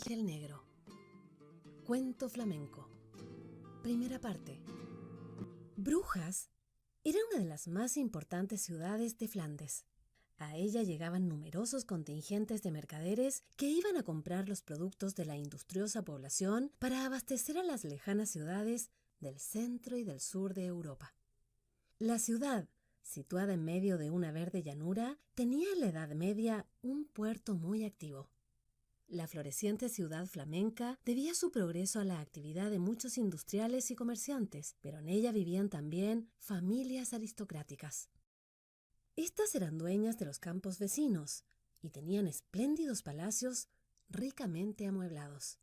El Negro. Cuento flamenco. Primera parte. Brujas era una de las más importantes ciudades de Flandes. A ella llegaban numerosos contingentes de mercaderes que iban a comprar los productos de la industriosa población para abastecer a las lejanas ciudades del centro y del sur de Europa. La ciudad, situada en medio de una verde llanura, tenía en la Edad Media un puerto muy activo. La floreciente ciudad flamenca debía su progreso a la actividad de muchos industriales y comerciantes, pero en ella vivían también familias aristocráticas. Estas eran dueñas de los campos vecinos y tenían espléndidos palacios ricamente amueblados.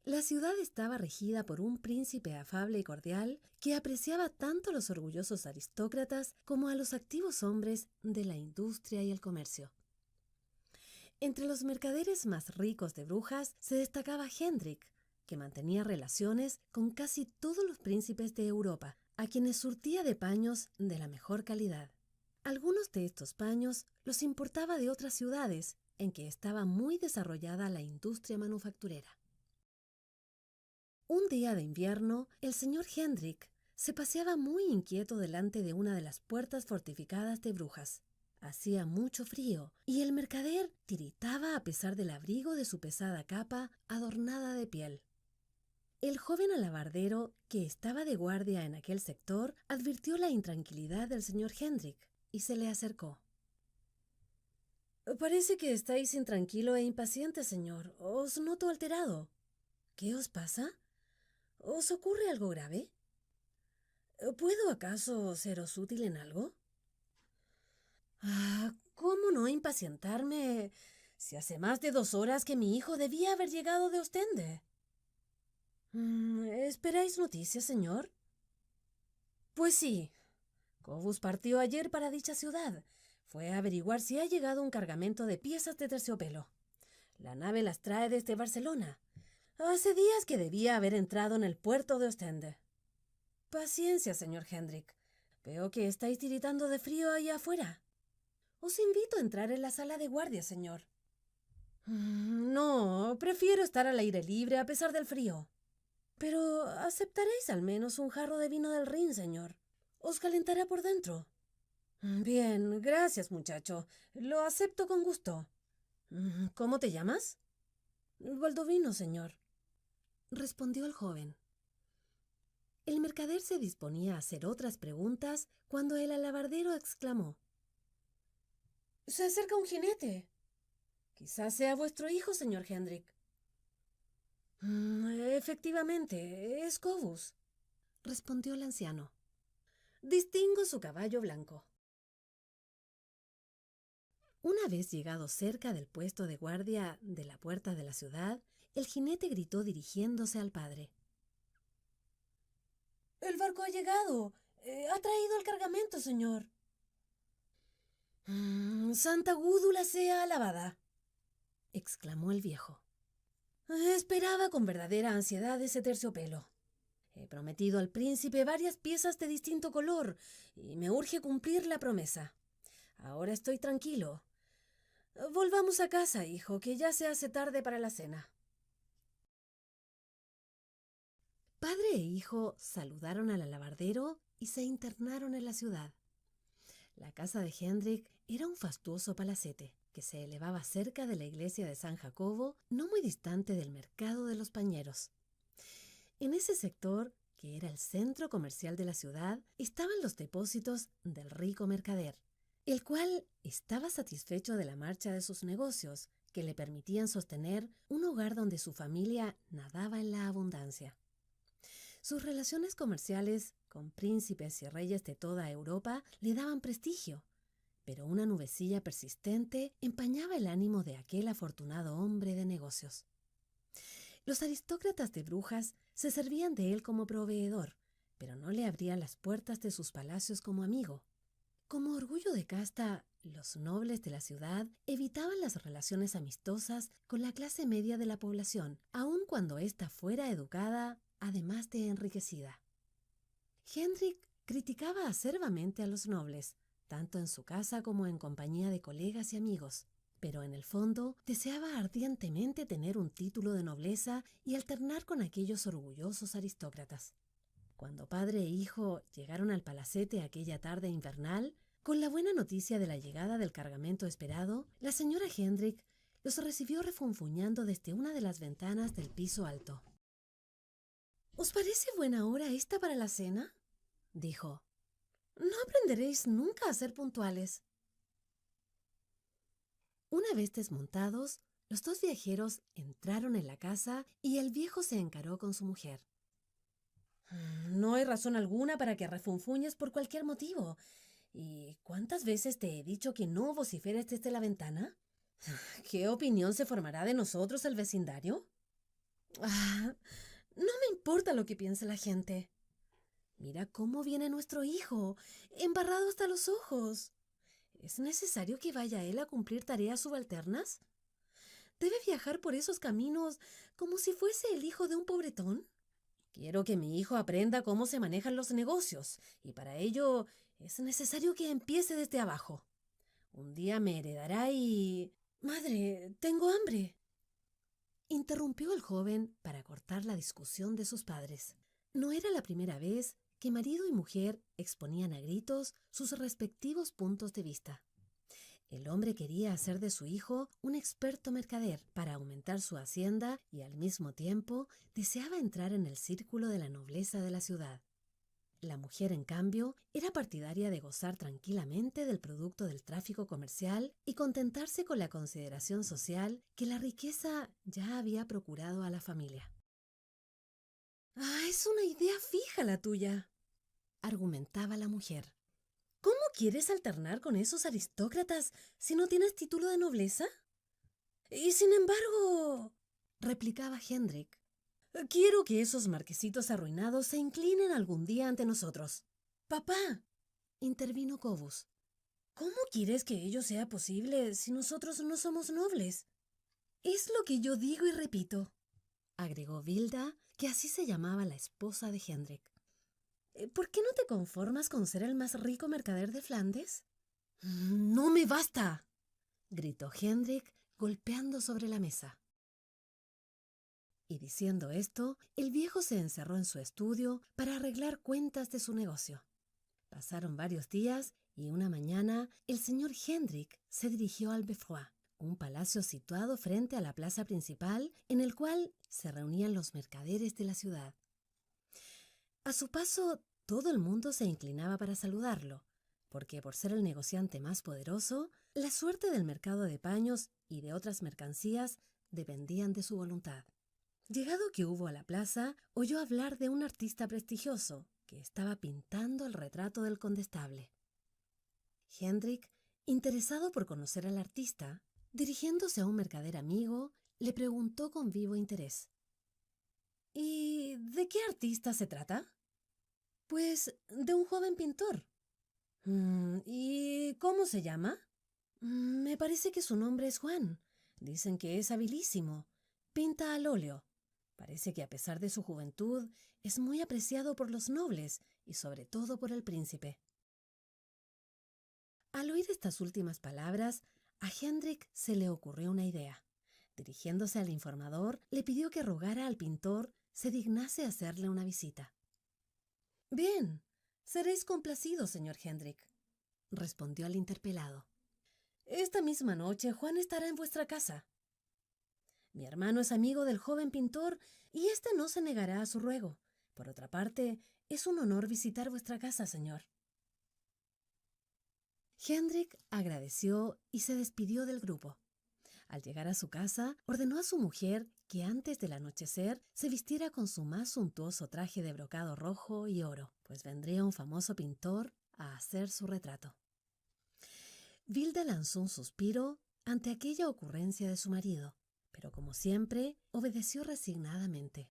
La ciudad estaba regida por un príncipe afable y cordial que apreciaba tanto a los orgullosos aristócratas como a los activos hombres de la industria y el comercio. Entre los mercaderes más ricos de Brujas se destacaba Hendrik, que mantenía relaciones con casi todos los príncipes de Europa, a quienes surtía de paños de la mejor calidad. Algunos de estos paños los importaba de otras ciudades en que estaba muy desarrollada la industria manufacturera. Un día de invierno, el señor Hendrik se paseaba muy inquieto delante de una de las puertas fortificadas de Brujas. Hacía mucho frío y el mercader tiritaba a pesar del abrigo de su pesada capa adornada de piel. El joven alabardero, que estaba de guardia en aquel sector, advirtió la intranquilidad del señor Hendrik y se le acercó. «Parece que estáis intranquilo e impaciente, señor. Os noto alterado. ¿Qué os pasa? ¿Os ocurre algo grave? ¿Puedo acaso seros útil en algo?» ¿Cómo no impacientarme si hace más de 2 horas que mi hijo debía haber llegado de Ostende? ¿Esperáis noticias, señor? Pues sí. Cobus partió ayer para dicha ciudad. Fue a averiguar si ha llegado un cargamento de piezas de terciopelo. La nave las trae desde Barcelona. Hace días que debía haber entrado en el puerto de Ostende. Paciencia, señor Hendrik. Veo que estáis tiritando de frío allá afuera. Os invito a entrar en la sala de guardia, señor. No, prefiero estar al aire libre a pesar del frío. Pero aceptaréis al menos un jarro de vino del Rin, señor. Os calentará por dentro. Bien, gracias, muchacho. Lo acepto con gusto. ¿Cómo te llamas? Baldovino, señor, respondió el joven. El mercader se disponía a hacer otras preguntas cuando el alabardero exclamó: «Se acerca un jinete. Quizás sea vuestro hijo, señor Hendrik». Efectivamente, es Cobus, respondió el anciano. Distingo su caballo blanco. Una vez llegado cerca del puesto de guardia de la puerta de la ciudad, el jinete gritó dirigiéndose al padre: «El barco ha llegado. Ha traído el cargamento, señor». «Santa Gúdula sea alabada», exclamó el viejo. «Esperaba con verdadera ansiedad ese terciopelo. He prometido al príncipe varias piezas de distinto color y me urge cumplir la promesa. Ahora estoy tranquilo. Volvamos a casa, hijo, que ya se hace tarde para la cena». Padre e hijo saludaron al alabardero y se internaron en la ciudad. La casa de Hendrik era un fastuoso palacete que se elevaba cerca de la iglesia de San Jacobo, no muy distante del mercado de los pañeros. En ese sector, que era el centro comercial de la ciudad, estaban los depósitos del rico mercader, el cual estaba satisfecho de la marcha de sus negocios, que le permitían sostener un hogar donde su familia nadaba en la abundancia. Sus relaciones comerciales con príncipes y reyes de toda Europa le daban prestigio, pero una nubecilla persistente empañaba el ánimo de aquel afortunado hombre de negocios. Los aristócratas de Brujas se servían de él como proveedor, pero no le abrían las puertas de sus palacios como amigo. Como orgullo de casta, los nobles de la ciudad evitaban las relaciones amistosas con la clase media de la población, aun cuando ésta fuera educada, además de enriquecida. Hendrik criticaba acerbamente a los nobles, tanto en su casa como en compañía de colegas y amigos. pero en el fondo deseaba ardientemente tener un título de nobleza y alternar con aquellos orgullosos aristócratas. Cuando padre e hijo llegaron al palacete aquella tarde invernal, con la buena noticia de la llegada del cargamento esperado, la señora Hendrik los recibió refunfuñando desde una de las ventanas del piso alto. —¿Os parece buena hora esta para la cena? —dijo. —No aprenderéis nunca a ser puntuales. Una vez desmontados, los dos viajeros entraron en la casa y el viejo se encaró con su mujer. —No hay razón alguna para que refunfuñes por cualquier motivo. ¿Y cuántas veces te he dicho que no vociferes desde la ventana? ¿Qué opinión se formará de nosotros el vecindario? No me importa lo que piense la gente. Mira cómo viene nuestro hijo, embarrado hasta los ojos. ¿Es necesario que vaya él a cumplir tareas subalternas? ¿Debe viajar por esos caminos como si fuese el hijo de un pobretón? Quiero que mi hijo aprenda cómo se manejan los negocios, y para ello es necesario que empiece desde abajo. Un día me heredará y... —Madre, tengo hambre —interrumpió el joven para cortar la discusión de sus padres. No era la primera vez que marido y mujer exponían a gritos sus respectivos puntos de vista. El hombre quería hacer de su hijo un experto mercader para aumentar su hacienda y al mismo tiempo deseaba entrar en el círculo de la nobleza de la ciudad. La mujer, en cambio, era partidaria de gozar tranquilamente del producto del tráfico comercial y contentarse con la consideración social que la riqueza ya había procurado a la familia. Es una idea fija la tuya, argumentaba la mujer. ¿Cómo quieres alternar con esos aristócratas si no tienes título de nobleza? Y sin embargo, replicaba Hendrik, quiero que esos marquesitos arruinados se inclinen algún día ante nosotros. Papá, intervino Cobus, ¿cómo quieres que ello sea posible si nosotros no somos nobles? Es lo que yo digo y repito, agregó Vilda, que así se llamaba la esposa de Hendrik. ¿Por qué no te conformas con ser el más rico mercader de Flandes? ¡No me basta!, gritó Hendrik, golpeando sobre la mesa. Y diciendo esto, el viejo se encerró en su estudio para arreglar cuentas de su negocio. Pasaron varios días y una mañana el señor Hendrik se dirigió al Beffroi, un palacio situado frente a la plaza principal en el cual se reunían los mercaderes de la ciudad. A su paso, todo el mundo se inclinaba para saludarlo, porque por ser el negociante más poderoso, la suerte del mercado de paños y de otras mercancías dependían de su voluntad. Llegado que hubo a la plaza, oyó hablar de un artista prestigioso que estaba pintando el retrato del condestable. Hendrik, interesado por conocer al artista, dirigiéndose a un mercader amigo, le preguntó con vivo interés: ¿Y de qué artista se trata? Pues de un joven pintor. ¿Y cómo se llama? Me parece que su nombre es Juan. Dicen que es habilísimo. Pinta al óleo. Parece que a pesar de su juventud es muy apreciado por los nobles y sobre todo por el príncipe. Al oír estas últimas palabras, a Hendrik se le ocurrió una idea. Dirigiéndose al informador, le pidió que rogara al pintor se dignase hacerle una visita. «Bien, seréis complacido, señor Hendrik», respondió el interpelado. «Esta misma noche Juan estará en vuestra casa. Mi hermano es amigo del joven pintor y éste no se negará a su ruego. Por otra parte, es un honor visitar vuestra casa, señor». Hendrik agradeció y se despidió del grupo. Al llegar a su casa, ordenó a su mujer que antes del anochecer se vistiera con su más suntuoso traje de brocado rojo y oro, pues vendría un famoso pintor a hacer su retrato. Vilda lanzó un suspiro ante aquella ocurrencia de su marido, pero como siempre, obedeció resignadamente.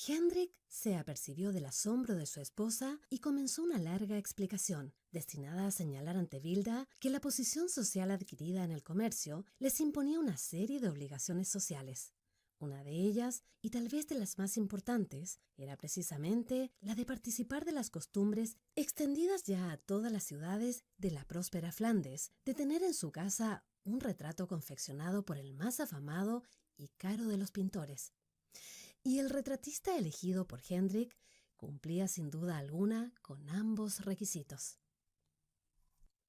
Hendrik se apercibió del asombro de su esposa y comenzó una larga explicación, destinada a señalar ante Vilda que la posición social adquirida en el comercio les imponía una serie de obligaciones sociales, Una de ellas, y tal vez de las más importantes, era precisamente la de participar de las costumbres extendidas ya a todas las ciudades de la próspera Flandes, de tener en su casa un retrato confeccionado por el más afamado y caro de los pintores. Y el retratista elegido por Hendrik cumplía sin duda alguna con ambos requisitos.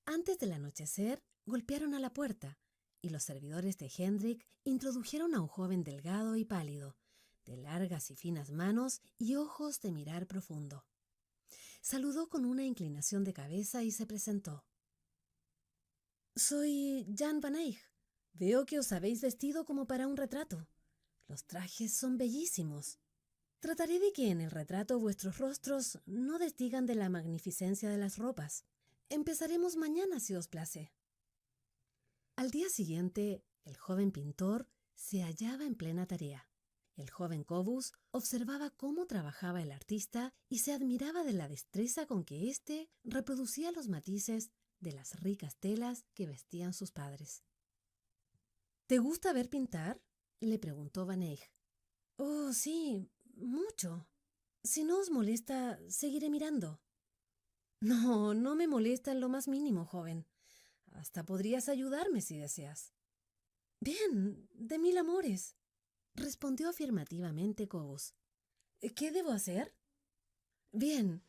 Antes del anochecer, golpearon a la puerta, y los servidores de Hendrik introdujeron a un joven delgado y pálido, de largas y finas manos y ojos de mirar profundo. Saludó con una inclinación de cabeza y se presentó. «Soy Jan van Eyck. Veo que os habéis vestido como para un retrato. Los trajes son bellísimos. Trataré de que en el retrato vuestros rostros no desdigan de la magnificencia de las ropas. Empezaremos mañana, si os place». Al día siguiente, el joven pintor se hallaba en plena tarea. El joven Cobus observaba cómo trabajaba el artista y se admiraba de la destreza con que éste reproducía los matices de las ricas telas que vestían sus padres. «¿Te gusta ver pintar?», le preguntó Van Eyck. «Oh, sí, mucho. Si no os molesta, seguiré mirando». «No, no me molesta en lo más mínimo, joven. Hasta podrías ayudarme si deseas». «Bien, de 1000 amores», respondió afirmativamente Cobus. «¿Qué debo hacer?». «Bien,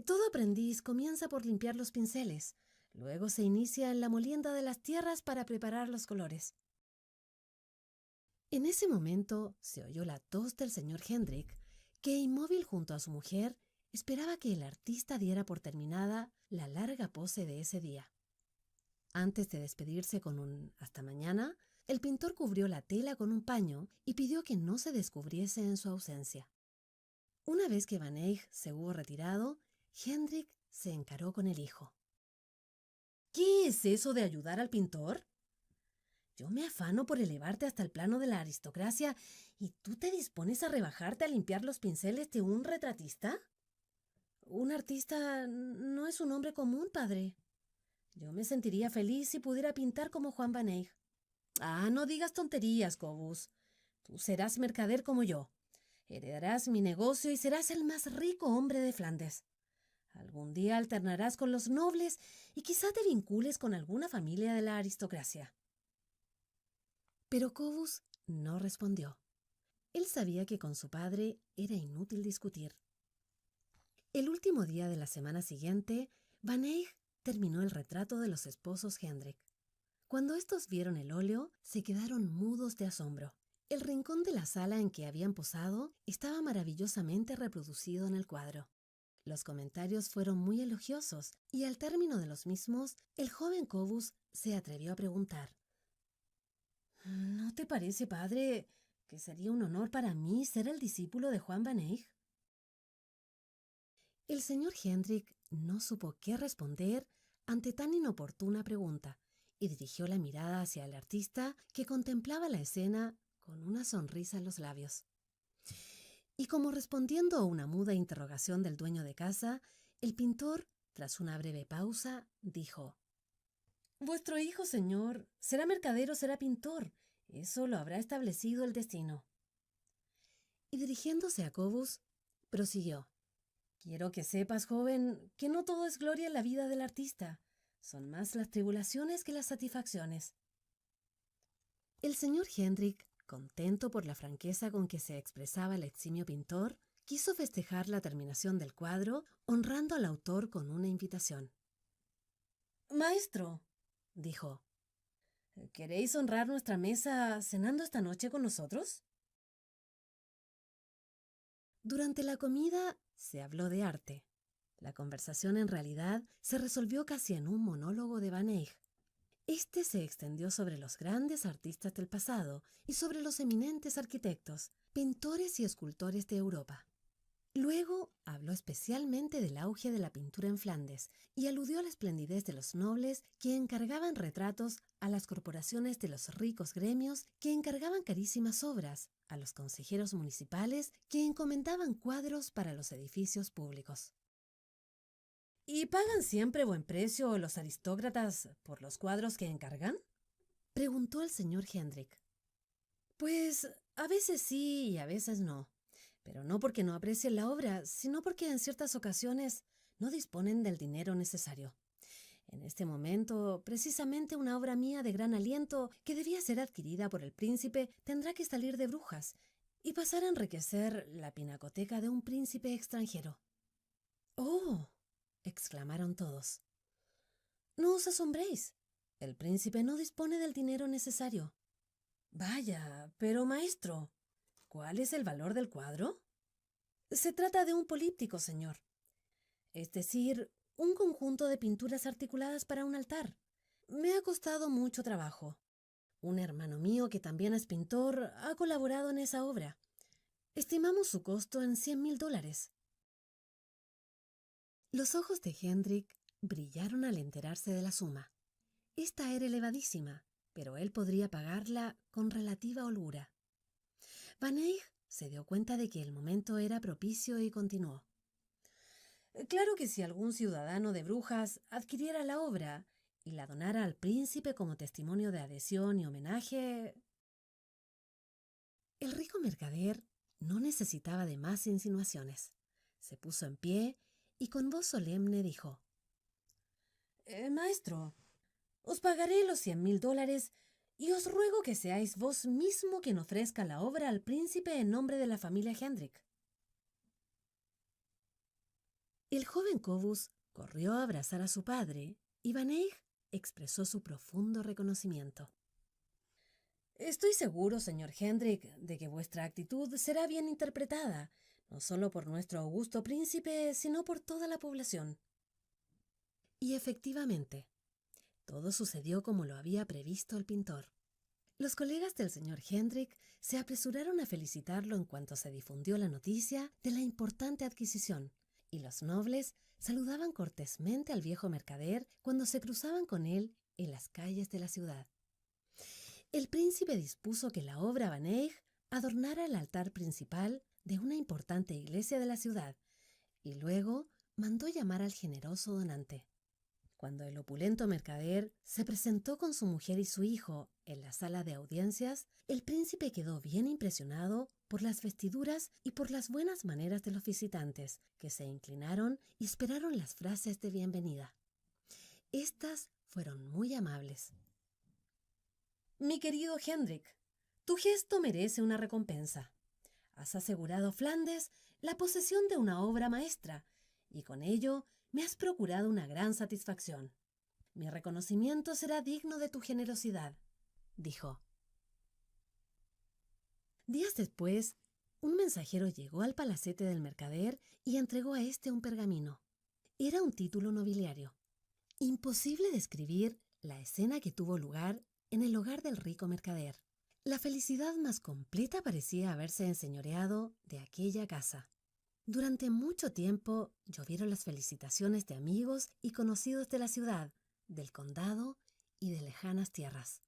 todo aprendiz comienza por limpiar los pinceles. Luego se inicia en la molienda de las tierras para preparar los colores». En ese momento se oyó la tos del señor Hendrik, que inmóvil junto a su mujer esperaba que el artista diera por terminada la larga pose de ese día. Antes de despedirse con un «hasta mañana», el pintor cubrió la tela con un paño y pidió que no se descubriese en su ausencia. Una vez que Van Eyck se hubo retirado, Hendrik se encaró con el hijo. «¿Qué es eso de ayudar al pintor? Yo me afano por elevarte hasta el plano de la aristocracia y tú te dispones a rebajarte a limpiar los pinceles de un retratista». «Un artista no es un hombre común, padre. Yo me sentiría feliz si pudiera pintar como Juan Van Eyck». «Ah, no digas tonterías, Cobus. Tú serás mercader como yo. Heredarás mi negocio y serás el más rico hombre de Flandes. Algún día alternarás con los nobles y quizá te vincules con alguna familia de la aristocracia». Pero Cobus no respondió. Él sabía que con su padre era inútil discutir. El último día de la semana siguiente, Van Eyck terminó el retrato de los esposos Hendrik. Cuando estos vieron el óleo, se quedaron mudos de asombro. El rincón de la sala en que habían posado estaba maravillosamente reproducido en el cuadro. Los comentarios fueron muy elogiosos y al término de los mismos, el joven Cobus se atrevió a preguntar: «¿No te parece, padre, que sería un honor para mí ser el discípulo de Juan Van Eyck?». El señor Hendrik no supo qué responder ante tan inoportuna pregunta y dirigió la mirada hacia el artista, que contemplaba la escena con una sonrisa en los labios. Y como respondiendo a una muda interrogación del dueño de casa, el pintor, tras una breve pausa, dijo: «Vuestro hijo, señor, será mercader o será pintor. Eso lo habrá establecido el destino». Y dirigiéndose a Cobus, prosiguió: «Quiero que sepas, joven, que no todo es gloria en la vida del artista. Son más las tribulaciones que las satisfacciones». El señor Hendrik, contento por la franqueza con que se expresaba el eximio pintor, quiso festejar la terminación del cuadro, honrando al autor con una invitación. «Maestro», dijo, «¿queréis honrar nuestra mesa cenando esta noche con nosotros?». Durante la comida se habló de arte. La conversación en realidad se resolvió casi en un monólogo de Van Eyck. Este se extendió sobre los grandes artistas del pasado y sobre los eminentes arquitectos, pintores y escultores de Europa. Luego habló especialmente del auge de la pintura en Flandes y aludió a la esplendidez de los nobles que encargaban retratos, a las corporaciones de los ricos gremios que encargaban carísimas obras, a los consejeros municipales que encomendaban cuadros para los edificios públicos. «¿Y pagan siempre buen precio los aristócratas por los cuadros que encargan?», preguntó el señor Hendrik. Pues a veces sí y a veces no, pero no porque no aprecien la obra, sino porque en ciertas ocasiones no disponen del dinero necesario. En este momento, precisamente una obra mía de gran aliento que debía ser adquirida por el príncipe tendrá que salir de Brujas y pasar a enriquecer la pinacoteca de un príncipe extranjero. ¡Oh! Exclamaron todos. No os asombréis. El príncipe no dispone del dinero necesario. Vaya, pero maestro, ¿cuál es el valor del cuadro? Se trata de un políptico, señor. Es decir, un conjunto de pinturas articuladas para un altar. Me ha costado mucho trabajo. Un hermano mío, que también es pintor, ha colaborado en esa obra. Estimamos su costo en $100,000. Los ojos de Hendrik brillaron al enterarse de la suma. Esta era elevadísima, pero él podría pagarla con relativa holgura. Van Eyck se dio cuenta de que el momento era propicio y continuó. Claro que si algún ciudadano de Brujas adquiriera la obra y la donara al príncipe como testimonio de adhesión y homenaje... El rico mercader no necesitaba de más insinuaciones. Se puso en pie y con voz solemne dijo: Maestro, os pagaré los $100,000 y os ruego que seáis vos mismo quien ofrezca la obra al príncipe en nombre de la familia Hendrik. El joven Cobus corrió a abrazar a su padre y Van Eyck expresó su profundo reconocimiento. Estoy seguro, señor Hendrik, de que vuestra actitud será bien interpretada, no solo por nuestro augusto príncipe, sino por toda la población. Y efectivamente, todo sucedió como lo había previsto el pintor. Los colegas del señor Hendrik se apresuraron a felicitarlo en cuanto se difundió la noticia de la importante adquisición, y los nobles saludaban cortésmente al viejo mercader cuando se cruzaban con él en las calles de la ciudad. El príncipe dispuso que la obra Van Eyck adornara el altar principal de una importante iglesia de la ciudad y luego mandó llamar al generoso donante. Cuando el opulento mercader se presentó con su mujer y su hijo en la sala de audiencias, el príncipe quedó bien impresionado por las vestiduras y por las buenas maneras de los visitantes, que se inclinaron y esperaron las frases de bienvenida. Estas fueron muy amables. Mi querido Hendrik, tu gesto merece una recompensa. Has asegurado a Flandes la posesión de una obra maestra y con ello me has procurado una gran satisfacción. Mi reconocimiento será digno de tu generosidad, dijo. Días después, un mensajero llegó al palacete del mercader y entregó a éste un pergamino. Era un título nobiliario. Imposible describir la escena que tuvo lugar en el hogar del rico mercader. La felicidad más completa parecía haberse enseñoreado de aquella casa. Durante mucho tiempo llovieron las felicitaciones de amigos y conocidos de la ciudad, del condado y de lejanas tierras.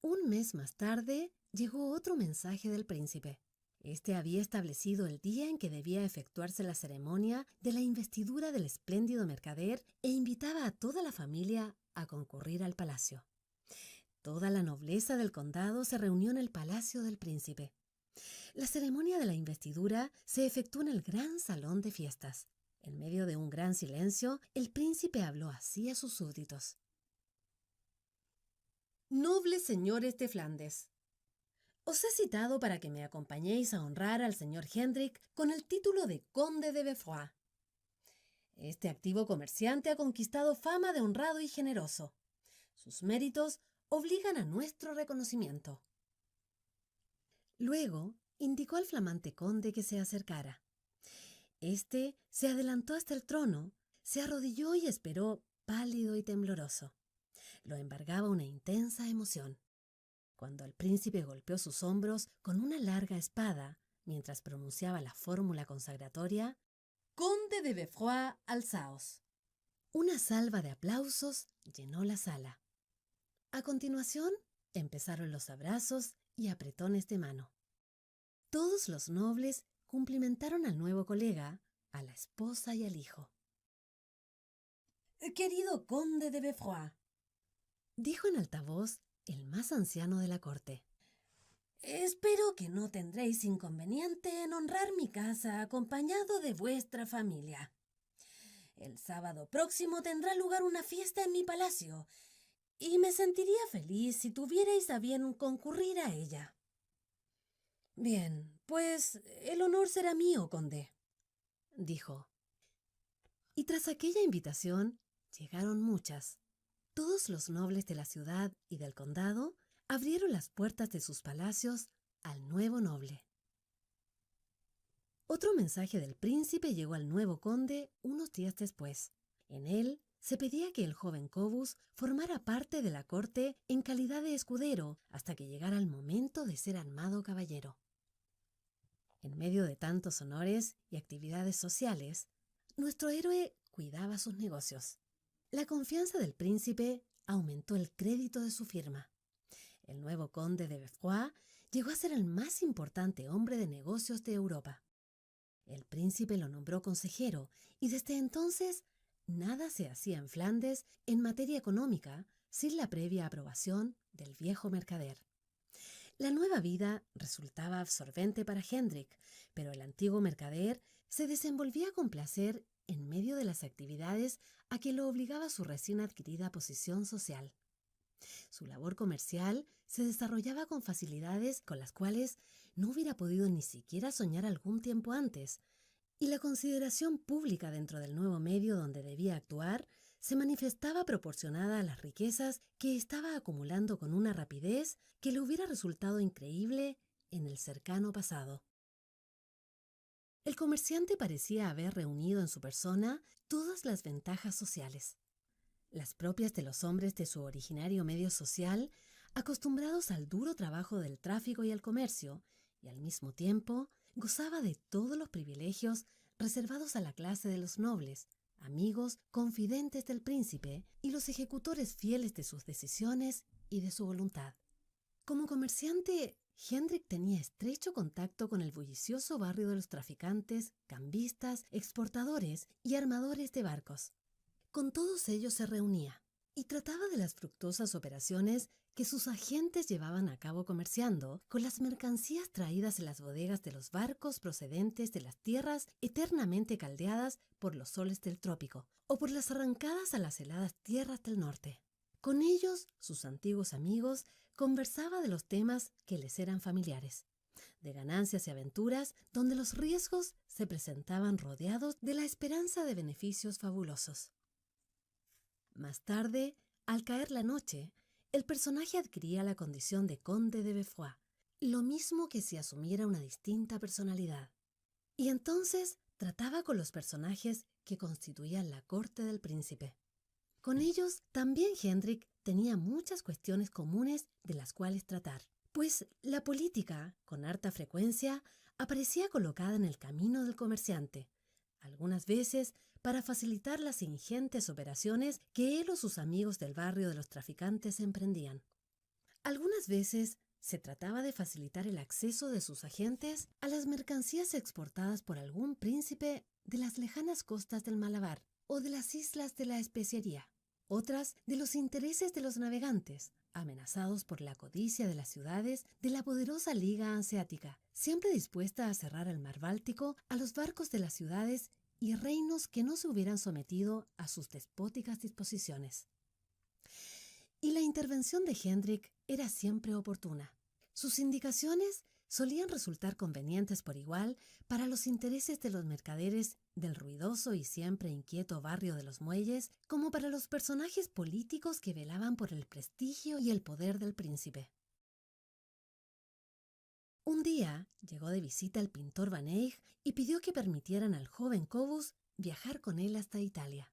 Un mes más tarde llegó otro mensaje del príncipe. Este había establecido el día en que debía efectuarse la ceremonia de la investidura del espléndido mercader e invitaba a toda la familia a concurrir al palacio. Toda la nobleza del condado se reunió en el palacio del príncipe. La ceremonia de la investidura se efectuó en el gran salón de fiestas. En medio de un gran silencio, el príncipe habló así a sus súbditos. Nobles señores de Flandes, os he citado para que me acompañéis a honrar al señor Hendrik con el título de conde de Beffroi. Este activo comerciante ha conquistado fama de honrado y generoso. Sus méritos obligan a nuestro reconocimiento. Luego indicó al flamante conde que se acercara. Este se adelantó hasta el trono, se arrodilló y esperó pálido y tembloroso. Lo embargaba una intensa emoción. Cuando el príncipe golpeó sus hombros con una larga espada, mientras pronunciaba la fórmula consagratoria, «Conde de Beffroi, alzaos». Una salva de aplausos llenó la sala. A continuación, empezaron los abrazos y apretones de mano. Todos los nobles cumplimentaron al nuevo colega, a la esposa y al hijo. «Querido conde de Beffroi», dijo en alta voz el más anciano de la corte, Espero que no tendréis inconveniente en honrar mi casa acompañado de vuestra familia. El sábado próximo tendrá lugar una fiesta en mi palacio, y me sentiría feliz si tuvierais a bien concurrir a ella. Bien, pues el honor será mío, conde, dijo. Y tras aquella invitación llegaron muchas. Todos los nobles de la ciudad y del condado abrieron las puertas de sus palacios al nuevo noble. Otro mensaje del príncipe llegó al nuevo conde unos días después. En él se pedía que el joven Cobus formara parte de la corte en calidad de escudero hasta que llegara el momento de ser armado caballero. En medio de tantos honores y actividades sociales, nuestro héroe cuidaba sus negocios. La confianza del príncipe aumentó el crédito de su firma. El nuevo conde de Beffroi llegó a ser el más importante hombre de negocios de Europa. El príncipe lo nombró consejero y desde entonces nada se hacía en Flandes en materia económica sin la previa aprobación del viejo mercader. La nueva vida resultaba absorbente para Hendrik, pero el antiguo mercader se desenvolvía con placer en medio de las actividades a que lo obligaba su recién adquirida posición social. Su labor comercial se desarrollaba con facilidades con las cuales no hubiera podido ni siquiera soñar algún tiempo antes, y la consideración pública dentro del nuevo medio donde debía actuar se manifestaba proporcionada a las riquezas que estaba acumulando con una rapidez que le hubiera resultado increíble en el cercano pasado. El comerciante parecía haber reunido en su persona todas las ventajas sociales, las propias de los hombres de su originario medio social, acostumbrados al duro trabajo del tráfico y el comercio, y al mismo tiempo gozaba de todos los privilegios reservados a la clase de los nobles, amigos confidentes del príncipe y los ejecutores fieles de sus decisiones y de su voluntad. Como comerciante, Hendrik tenía estrecho contacto con el bullicioso barrio de los traficantes, cambistas, exportadores y armadores de barcos. Con todos ellos se reunía y trataba de las fructuosas operaciones que sus agentes llevaban a cabo comerciando con las mercancías traídas en las bodegas de los barcos procedentes de las tierras eternamente caldeadas por los soles del trópico o por las arrancadas a las heladas tierras del norte. Con ellos, sus antiguos amigos, conversaba de los temas que les eran familiares, de ganancias y aventuras donde los riesgos se presentaban rodeados de la esperanza de beneficios fabulosos. Más tarde, al caer la noche, el personaje adquiría la condición de conde de Beffroi, lo mismo que si asumiera una distinta personalidad. Y entonces trataba con los personajes que constituían la corte del príncipe. Con ellos también Hendrik tenía muchas cuestiones comunes de las cuales tratar, pues la política, con harta frecuencia, aparecía colocada en el camino del comerciante, algunas veces para facilitar las ingentes operaciones que él o sus amigos del barrio de los traficantes emprendían. Algunas veces se trataba de facilitar el acceso de sus agentes a las mercancías exportadas por algún príncipe de las lejanas costas del Malabar o de las islas de la especiería, otras de los intereses de los navegantes, amenazados por la codicia de las ciudades de la poderosa Liga Hanseática, siempre dispuesta a cerrar el mar Báltico a los barcos de las ciudades y reinos que no se hubieran sometido a sus despóticas disposiciones. Y la intervención de Hendrik era siempre oportuna. Sus indicaciones solían resultar convenientes por igual para los intereses de los mercaderes del ruidoso y siempre inquieto barrio de los muelles, como para los personajes políticos que velaban por el prestigio y el poder del príncipe. Un día llegó de visita el pintor Van Eyck y pidió que permitieran al joven Cobus viajar con él hasta Italia.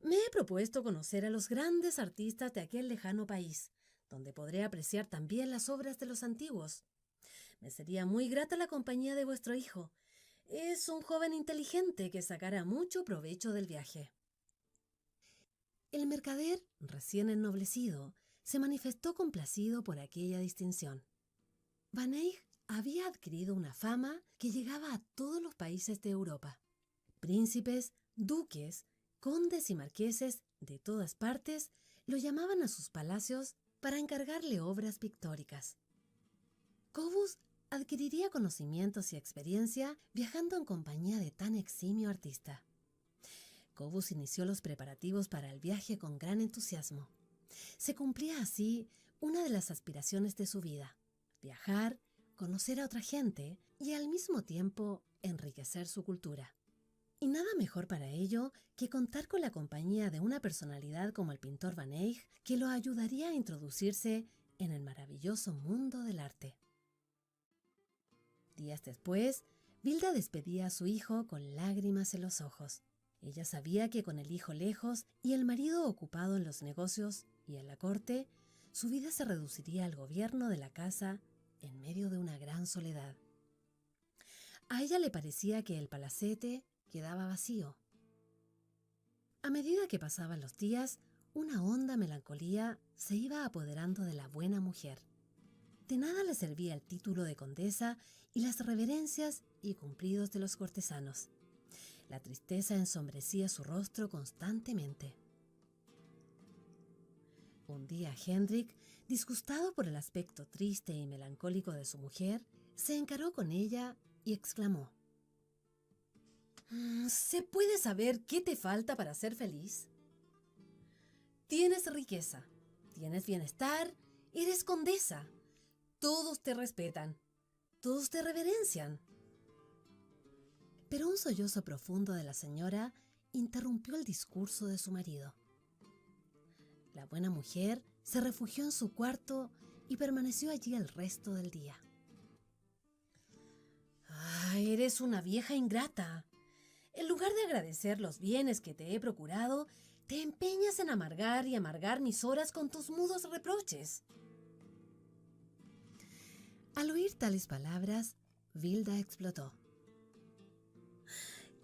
Me he propuesto conocer a los grandes artistas de aquel lejano país, donde podré apreciar también las obras de los antiguos. Me sería muy grata la compañía de vuestro hijo. Es un joven inteligente que sacará mucho provecho del viaje. El mercader, recién ennoblecido, se manifestó complacido por aquella distinción. Van Eyck había adquirido una fama que llegaba a todos los países de Europa. Príncipes, duques, condes y marqueses de todas partes lo llamaban a sus palacios para encargarle obras pictóricas. Cobus adquiriría conocimientos y experiencia viajando en compañía de tan eximio artista. Cobus inició los preparativos para el viaje con gran entusiasmo. Se cumplía así una de las aspiraciones de su vida: viajar, conocer a otra gente y al mismo tiempo enriquecer su cultura. Y nada mejor para ello que contar con la compañía de una personalidad como el pintor Van Eyck, que lo ayudaría a introducirse en el maravilloso mundo del arte. Días después, Vilda despedía a su hijo con lágrimas en los ojos. Ella sabía que con el hijo lejos y el marido ocupado en los negocios y en la corte, su vida se reduciría al gobierno de la casa en medio de una gran soledad. A ella le parecía que el palacete quedaba vacío. A medida que pasaban los días, una honda melancolía se iba apoderando de la buena mujer. De nada le servía el título de condesa y las reverencias y cumplidos de los cortesanos. La tristeza ensombrecía su rostro constantemente. Un día Hendrik, disgustado por el aspecto triste y melancólico de su mujer, se encaró con ella y exclamó: ¿Se puede saber qué te falta para ser feliz? Tienes riqueza, tienes bienestar, eres condesa. Todos te respetan, todos te reverencian. Pero un sollozo profundo de la señora interrumpió el discurso de su marido. La buena mujer se refugió en su cuarto y permaneció allí el resto del día. Eres una vieja ingrata. En lugar de agradecer los bienes que te he procurado, te empeñas en amargar y amargar mis horas con tus mudos reproches. Al oír tales palabras, Vilda explotó.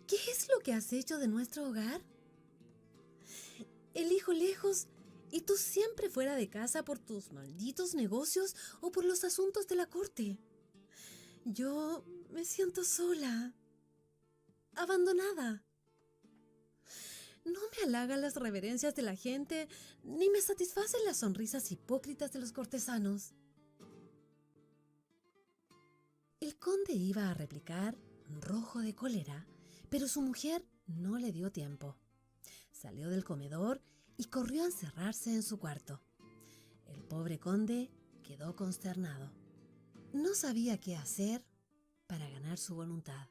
¿Qué es lo que has hecho de nuestro hogar? El hijo lejos y tú siempre fuera de casa por tus malditos negocios o por los asuntos de la corte. Yo me siento sola, abandonada. No me halagan las reverencias de la gente, ni me satisfacen las sonrisas hipócritas de los cortesanos. El conde iba a replicar, rojo de cólera, pero su mujer no le dio tiempo. Salió del comedor y corrió a encerrarse en su cuarto. El pobre conde quedó consternado. No sabía qué hacer para ganar su voluntad.